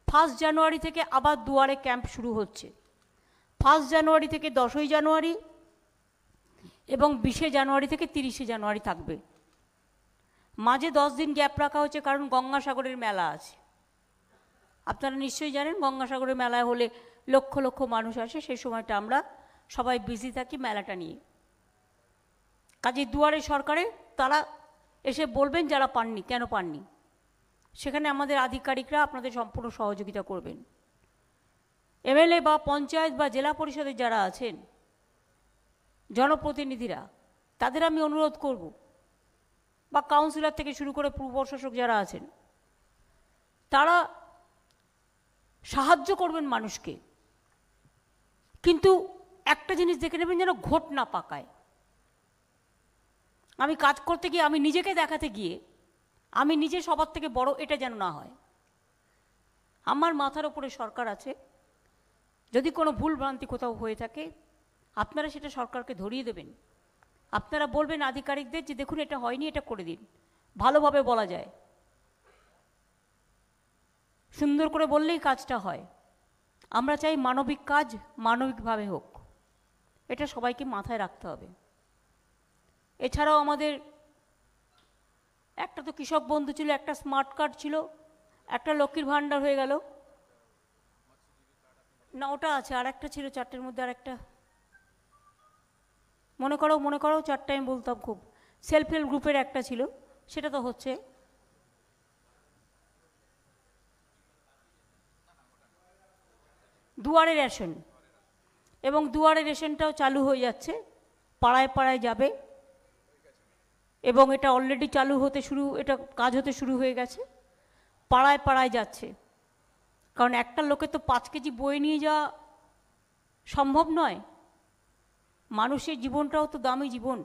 1 জানুয়ারি থেকে আবার দুয়ারে ক্যাম্প শুরু হচ্ছে। 1 জানুয়ারি থেকে 10ই জানুয়ারি এবং 20 জানুয়ারি থেকে 30 জানুয়ারি থাকবে। মাঝে 10 দিন গ্যাপ রাখা হচ্ছে, কারণ গঙ্গাসাগরের মেলা আছে। আপনারা নিশ্চয়ই জানেন গঙ্গাসাগরের মেলায় হলে লক্ষ লক্ষ মানুষ আসে, সেই সময়টা আমরা সবাই বিজি থাকি মেলাটা নিয়ে। কাজে দুয়ারে সরকারে তারা এসে বলবেন যারা পাননি কেন পাননি, সেখানে আমাদের আধিকারিকরা আপনাদের সম্পূর্ণ সহযোগিতা করবেন। এমএলএ বা পঞ্চায়েত বা জেলা পরিষদের যারা আছেন জনপ্রতিনিধিরা, তাদের আমি অনুরোধ করব, বা কাউন্সিলর থেকে শুরু করে পুর প্রশাসক যারা আছেন, তারা সাহায্য করবেন মানুষকে, কিন্তু একটা জিনিস দেখে নেবেন যেন ঘোট না পাকায়। আমি কাজ করতে গিয়ে, আমি নিজেকে দেখাতে গিয়ে আমি নিজে সবার থেকে বড়, এটা যেন না হয়। আমার মাথার ওপরে সরকার আছে, যদি কোনো ভুল ভ্রান্তি কোথাও হয়ে থাকে আপনারা সেটা সরকারকে ধরিয়ে দেবেন। আপনারা বলবেন আধিকারিকদের যে দেখুন এটা হয়নি, এটা করে দিন। ভালোভাবে বলা যায়, সুন্দর করে বললেই কাজটা হয়। আমরা চাই মানবিক কাজ মানবিকভাবে হোক, এটা সবাইকে মাথায় রাখতে হবে। এছাড়াও আমাদের একটা তো কৃষক বন্ধু ছিল, একটা স্মার্ট কার্ড ছিল, একটা লক্ষ্মীর ভাণ্ডার হয়ে গেল না, ওটা আছে, আর একটা ছিল 4টের মধ্যে, আর একটা মনে করো 4টা আমি বলতাম খুব, সেলফ হেল্প গ্রুপের একটা ছিল, সেটা তো হচ্ছে। দুয়ারে রেশন, এবং দুয়ারে রেশনটাও চালু হয়ে যাচ্ছে, পাড়ায় পাড়ায় যাবে, এবং এটা অলরেডি চালু হতে শুরু, এটা কাজ হতে শুরু হয়ে গেছে, পাড়ায় পাড়ায় যাচ্ছে। কারণ একটা লোকে তো 5 কেজি বয়ে নিয়ে যাওয়া সম্ভব নয়, মানুষের জীবনটাও তো দামি জীবন।